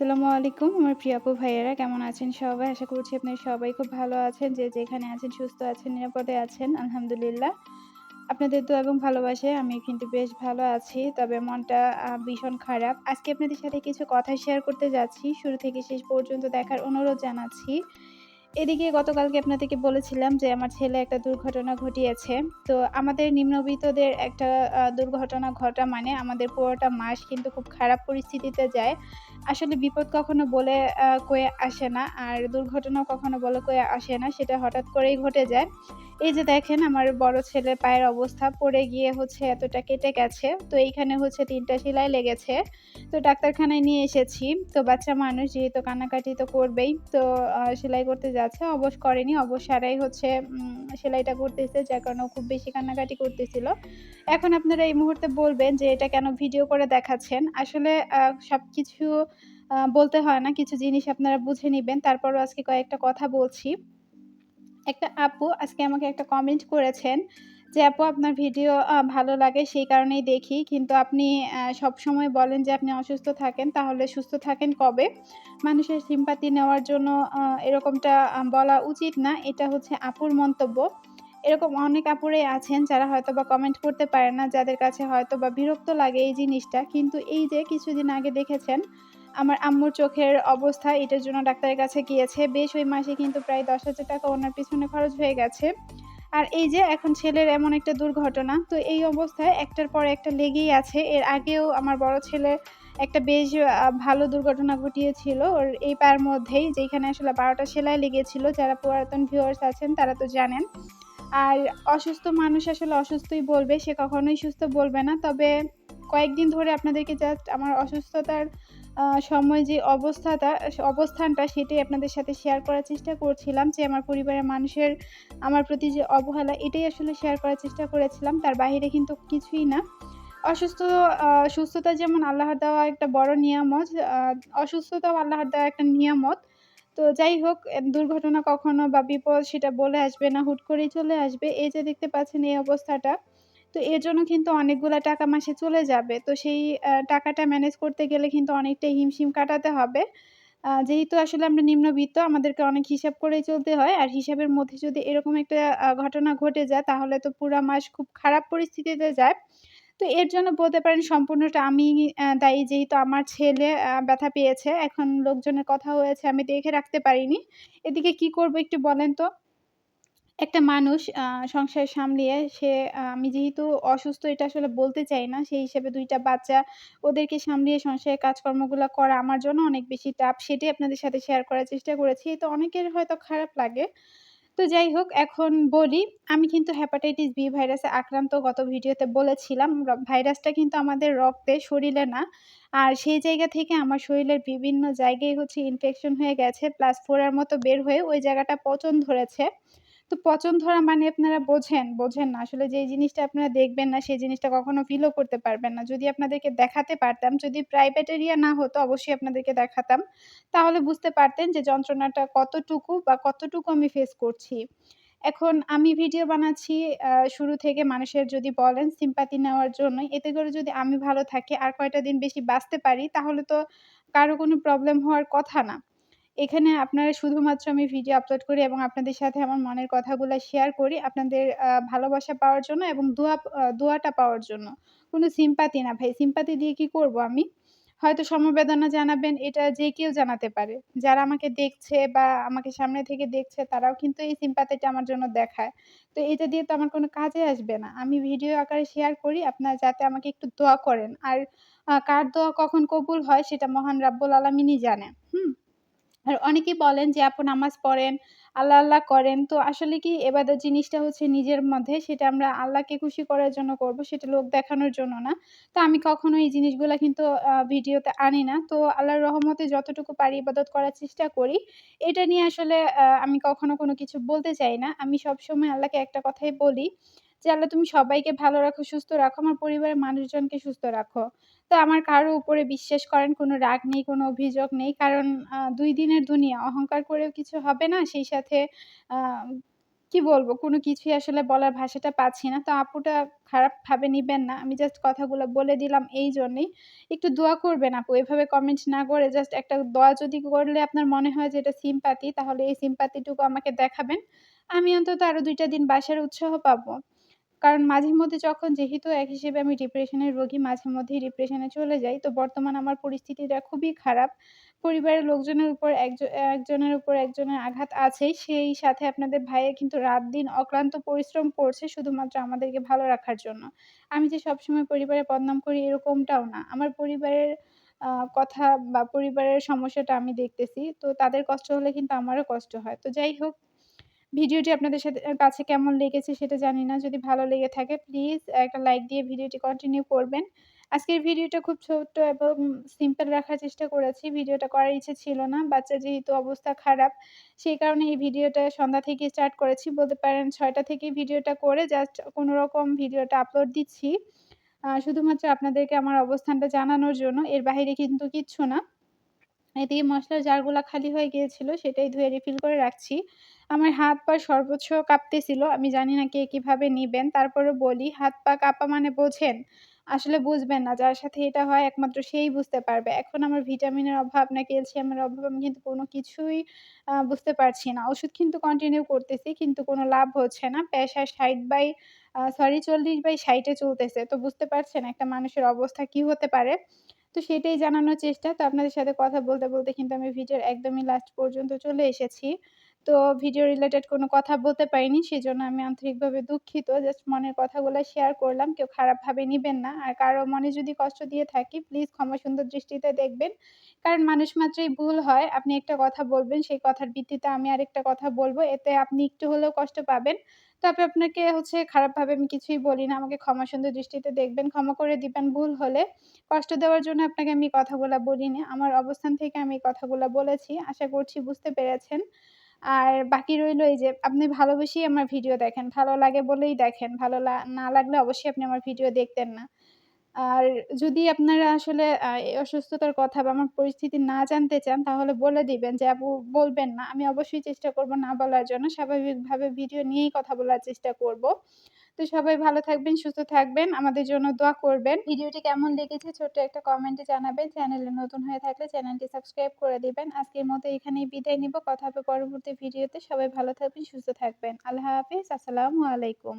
আসসালামু আলাইকুম আমার প্রিয় আপু ভাইয়েরা কেমন আছেন সবাই? আশা করছি আপনারা সবাই খুব ভালো আছেন। যে যেখানে আছেন সুস্থ আছেন, নিরাপদে আছেন আলহামদুলিল্লাহ। আপনাদের দোয়া এবং ভালোবাসায় আমি কিন্তু বেশ ভালো আছি। তবে মনটা ভীষণ খারাপ। আজকে আপনাদের সাথে কিছু কথা শেয়ার করতে যাচ্ছি। শুরু থেকে শেষ পর্যন্ত দেখার অনুরোধ জানাচ্ছি। এদিকে গতকালকে আপনাদেরকে বলেছিলাম যে আমার ছেলে একটা দুর্ঘটনা ঘটিয়েছে। তো আমাদের নিম্নবিত্তদের একটা দুর্ঘটনা ঘটা মানে আমাদের পুরোটা মাস কিন্তু খুব খারাপ পরিস্থিতিতে যায়। আসলে বিপদ কখনো বলে কয়ে আসে না। আর দুর্ঘটনাও কখনো বলে কয়ে আসে না। সেটা হঠাৎ করেই ঘটে যায়। এই যে দেখেন আমার বড় ছেলের পায়ের অবস্থা, পড়ে গিয়ে হচ্ছে এতটা কেটে গেছে। তো এইখানে হচ্ছে ৩ টা সেলাই লেগেছে। তো ডাক্তারখানায় নিয়ে এসেছি। তো বাচ্চা মানুষ যেহেতু কান্নাকাটি তো করবেই। তো সেলাই করতে যাচ্ছে। অবশ করেনি। অবশ সারাই হচ্ছে সেলাইটা করতেছে। যার কারণে ও খুব বেশি কান্নাকাটি করতেছিল। এখন আপনারা এই মুহূর্তে বলবেন যে এটা কেন ভিডিও করে দেখাচ্ছেন? আসলে সবকিছু বলতে হয় না। কিছু জিনিস আপনারা বুঝে নিবেন। তারপরও আজকে কয়েকটা কথা বলছি। একটা আপু আজকে আমাকে একটা কমেন্ট করেছেন যে, "আপু আপনার ভিডিও ভালো লাগে সেই কারণেই দেখি। কিন্তু আপনি সবসময় বলেন যে আপনি অসুস্থ থাকেন। তাহলে সুস্থ থাকেন কবে? মানুষের সিম্পাথি নেওয়ার জন্য এরকমটা বলা উচিত না।" এটা হচ্ছে আপুর মন্তব্য। এরকম অনেক আপুরাই আছেন যারা হয়তোবা কমেন্ট করতে পারে না, যাদের কাছে হয়তোবা বিরক্ত লাগে এই জিনিসটা। কিন্তু এই যে কিছুদিন আগে দেখেছেন আমার আম্মুর চোখের অবস্থা, এটার জন্য ডাক্তারের কাছে গিয়েছে। বেশ ওই মাসে কিন্তু প্রায় ৳১০,০০০ উনার পিছনে খরচ হয়ে গেছে। আর এই যে এখন ছেলের এমন একটা দুর্ঘটনা, তো এই অবস্থায় একটার পর একটা লেগেই আছে। এর আগেও আমার বড় ছেলে একটা বেশ ভালো দুর্ঘটনা ঘটিয়েছিল ওর এই পায়ের মধ্যেই, যেইখানে আসলে ১২ টা সেলাই লেগেছিল। যারা পুরাতন ভিউয়ার্স আছেন তারা তো জানেন। আর অসুস্থ মানুষ আসলে অসুস্থই বলবে, সে কখনোই সুস্থ বলবে না। তবে কয়েকদিন ধরে আপনাদেরকে জাস্ট আমার অসুস্থতার সময় যে অবস্থানটা সেটাই আপনাদের সাথে শেয়ার করার চেষ্টা করছিলাম যে আমার পরিবারের মানুষের আমার প্রতি যে অবহেলা এটাই আসলে শেয়ার করার চেষ্টা করেছিলাম। তার বাহিরে কিন্তু কিছুই না। অসুস্থ আ সুস্থতা যেমন আল্লাহর দেওয়া একটা বড় নিয়ামত, আ অসুস্থতাও আল্লাহর দেওয়া একটা নিয়ামত। তো যাই হোক দুর্ঘটনা কখনো বা বিপদ সেটা বলে আসবে না, হুট করেই চলে আসবে। এই যে দেখতে পাচ্ছেন এই অবস্থাটা, তো এর জন্য কিন্তু অনেকগুলা টাকা মাসে চলে যাবে। তো সেই টাকাটা ম্যানেজ করতে গেলে কিন্তু অনেকটাই হিমশিম কাটাতে হবে। যেহেতু আসলে আমরা নিম্নবিত্ত আমাদেরকে অনেক হিসাব করেই চলতে হয়। আর হিসাবের মধ্যে যদি এরকম একটা ঘটনা ঘটে যায় তাহলে তো পুরা মাস খুব খারাপ পরিস্থিতিতে যায়। তো এর জন্য বলতে পারেন সম্পূর্ণটা আমি দায়ী, যেহেতু আমার ছেলে ব্যথা পেয়েছে। এখন লোকজনের কথা হয়েছে আমি দেখে রাখতে পারিনি। এদিকে কি করব একটু বলেন তো? একটা মানুষ সংসার সামলিয়ে সে আমি যেহেতু অসুস্থ এটা আসলে বলতে চাই না। সেই হিসেবে ২ টা বাচ্চা, ওদেরকে সামলিয়ে সংসারের কাজকর্মগুলা করা আমার জন্য অনেক বেশি টাফ। সেটাই আপনাদের সাথে শেয়ার করার চেষ্টা করেছি। তো অনেকের হয়তো খারাপ লাগে। তো যাই হোক এখন বলি, আমি কিন্তু হেপাটাইটিস বি ভাইরাসে আক্রান্ত গত ভিডিওতে বলেছিলাম। ভাইরাসটা কিন্তু আমাদের রক্তে, শরীরে না। আর সেই জায়গা থেকে আমার শরীরের বিভিন্ন জায়গায় হচ্ছে ইনফেকশন হয়ে গেছে। প্লাস ফোড়ার মতো বের হয়ে ওই জায়গাটা পচন ধরেছে। তো পচন ধরা মানে আপনারা বোঝেন না। আসলে যেই জিনিসটা আপনারা দেখবেন না, সেই জিনিসটা কখনো ফিলও করতে পারবেন না। যদি আপনাদেরকে দেখাতে পারতাম, যদি প্রাইভেট এরিয়া না হতো অবশ্যই আপনাদেরকে দেখাতাম। তাহলে বুঝতে পারতেন যে যন্ত্রণাটা কতটুকু বা কতটুকু আমি ফেস করছি। এখন আমি ভিডিও বানাচ্ছি শুরু থেকে মানুষের যদি বলেন সিম্পাথি নেওয়ার জন্যই। এতে করে যদি আমি ভালো থাকি আর কয়টা দিন বেশি বাঁচতে পারি তাহলে তো কারো কোনো প্রবলেম হওয়ার কথা না। এখানে আপনারা শুধুমাত্র আমি ভিডিও আপলোড করি এবং আপনাদের সাথে আমার মনের কথাগুলা শেয়ার করি আপনাদের ভালোবাসা পাওয়ার জন্য এবং দোয়াটা পাওয়ার জন্য। কোনো সিম্পাথি না ভাই। সিম্পাথি দিয়ে কি করব আমি? হয়তো সমবেদনা জানাবেন, এটা যে কেউ জানাতে পারে। যারা আমাকে দেখছে বা আমাকে সামনে থেকে দেখছে তারাও কিন্তু এই সিম্পাথিটা আমার জন্য দেখায়। তো এটা দিয়ে তো আমার কোনো কাজে আসবে না। আমি ভিডিও আকারে শেয়ার করি আপনারা যাতে আমাকে একটু দোয়া করেন। আর কার দোয়া কখন কবুল হয় সেটা মহান রাব্বুল আলামিনই জানে। হুম? আর অনেকেই বলেন যে আপু নামাজ পড়েন, আল্লাহ, আল্লাহ করেন। তো আসলে কি এবাদত জিনিসটা হচ্ছে নিজের মধ্যে, সেটা আমরা আল্লাহকে খুশি করার জন্য করব, সেটা লোক দেখানোর জন্য না। তো আমি কখনো এই জিনিসগুলা কিন্তু ভিডিওতে আনি না। তো আল্লাহর রহমতে যতটুকু পারি ইবাদত করার চেষ্টা করি। এটা নিয়ে আসলে আমি কখনো কোনো কিছু বলতে চাই না। আমি সবসময় আল্লাহকে একটা কথাই বলি যে, "আল্লাহ তুমি সবাইকে ভালো রাখো, সুস্থ রাখো, আমার পরিবারের মানুষজনকে সুস্থ রাখো।" তো আমার কারো উপরে বিশ্বাস করেন কোনো রাগ নেই, কোনো অভিযোগ নেই। কারণ ২ দিনের দুনিয়া, অহংকার করেও কিছু হবে না। সেই সাথে আ কি বলবো? কোনো কিছুই আসলে বলার ভাষাটা পাচ্ছি না। তো আপুটা খারাপভাবে নিবেন না। আমি জাস্ট কথাগুলো বলে দিলাম এইজন্যেই। একটু দোয়া করবেন আপু। এভাবে কমেন্ট না করে জাস্ট একটা দোয়া যদি করলে আপনার মনে হয় যে এটা সিম্প্যাথি, তাহলে এই সিম্প্যাথি টুকু আমাকে দেখাবেন। আমি অন্তত আরো ২ টা দিন বাসার উৎসাহ পাবো। কারণ মাঝে মধ্যে যখন যেহেতু এক হিসেবে আমি ডিপ্রেশনের রোগী, মাঝে মধ্যেই ডিপ্রেশনে চলে যাই। তো বর্তমান আমার পরিস্থিতিটা খুবই খারাপ। পরিবারের লোকজনের উপর একজনের উপর একজনের আঘাত আছেই। সেই সাথে আপনাদের ভাইয়া কিন্তু রাত-দিন অক্লান্ত পরিশ্রম করছে শুধুমাত্র আমাদেরকে ভালো রাখার জন্য। আমি যে সবসময় পরিবারের বদনাম করি এরকমটাও না। আমার পরিবারের আ কথা বা পরিবারের সমস্যাটা আমি দেখতেছি। তো তাদের কষ্ট হলে কিন্তু আমারও কষ্ট হয়। তো যাই হোক, ভিডিওটি আপনাদের কাছে কেমন লেগেছে সেটা জানি না। যদি ভালো লেগে থাকে প্লিজ একটা লাইক দিয়ে ভিডিওটি কন্টিনিউ করবেন। আজকের ভিডিওটা খুব ছোট্ট এবং সিম্পল রাখার চেষ্টা করেছি। ভিডিওটা করার ইচ্ছে ছিল না। বাচ্চার যেহেতু অবস্থা খারাপ, সেই কারণে এই ভিডিওটা সন্ধ্যা থেকে স্টার্ট করেছি। বলতে পারেন ৬টা থেকেই ভিডিওটা করে জাস্ট কোনরকম ভিডিওটা আপলোড দিচ্ছি। শুধুমাত্র আপনাদেরকে আমার অবস্থানটা জানানোর জন্য। এর বাহিরে কিন্তু কিচ্ছু না। এদিকে মসলার জারগুলা খালি হয়ে গিয়েছিল, সেটাই ধুয়ে রিফিল করে রাখছি। আমার হাত-পা সর্বোচ্চ কাঁপতেছিল। আমি জানি না কে কিভাবে নিবেন। তারপরেও বলি, হাত-পা কাঁপা মানে বোঝেন? আসলে বুঝবেন না। যার সাথে এটা হয় একমাত্র সেই বুঝতে পারবে। এখন আমার ভিটামিনের অভাব না ক্যালসিয়ামের অভাব আমি কিন্তু কোনো কিছুই বুঝতে পারছি না। ওষুধ কিন্তু কন্টিনিউ করতেছি কিন্তু কোনো লাভ হচ্ছে না। প্রেশার 40/60 এ চলতেছে। তো বুঝতে পারছেন একটা মানুষের অবস্থা কি হতে পারে? তো সেটাই জানানোর চেষ্টা। তো আপনাদের সাথে কথা বলতে কিন্তু আমি ভিডিওর একদমই লাস্ট পর্যন্ত চলে এসেছি। তো ভিডিও রিলেটেড কোনো কথা বলতে পারিনি। সেজন্য আমি আন্তরিকভাবে দুঃখিত। জাস্ট মনের কথাগুলা শেয়ার করলাম। কেউ খারাপভাবে নিবেন না। আর কারো মনে যদি কষ্ট দিয়ে থাকি প্লিজ ক্ষমা সুন্দর দৃষ্টিতে দেখবেন। কারণ মানুষ মাত্রই ভুল হয়। আপনি একটা কথা বলবেন, সেই কথার ভিত্তিতে আমি আরেকটা কথা বলব। এতে আপনি একটু হলেও কষ্ট পাবেন। তবে আপনাকে খারাপভাবে আমি কিছুই বলি না। আমাকে ক্ষমা সুন্দর দৃষ্টিতে দেখবেন, ক্ষমা করে দিবেন ভুল হলে। কষ্ট দেওয়ার জন্য আপনাকে আমি এই কথাগুলা বলিনি। আমার অবস্থান থেকে আমি এই কথাগুলা বলেছি। আশা করছি বুঝতে পেরেছেন। আর বাকি রইলো এই যে আপনি ভালোবেসেই আমার ভিডিও দেখেন। ভালো লাগে বলেই দেখেন। ভালো না লাগলে অবশ্যই আপনি আমার ভিডিও দেখতেন না। আর যদি আপনারা আসলে এই অসুস্থতার কথা বা আমার পরিস্থিতি না জানতে চান তাহলে বলে দিবেন যে, "আপু বলবেন না।" আমি অবশ্যই চেষ্টা করব না বলার জন্য। স্বাভাবিকভাবে ভিডিও নিয়েই কথা বলার চেষ্টা করব। তো সবাই ভালো থাকবেন, সুস্থ থাকবেন। আমাদের জন্য দোয়া করবেন। ভিডিওটি কেমন লেগেছে ছোট্ট একটা কমেন্টে জানাবেন। চ্যানেলে নতুন হয়ে থাকলে চ্যানেলটি সাবস্ক্রাইব করে দিবেন। আজকের মতো এখানেই বিদায় নিব। কথা হবে পরবর্তী ভিডিওতে। সবাই ভালো থাকবেন, সুস্থ থাকবেন। আল্লাহ হাফেজ। আসসালামু আলাইকুম।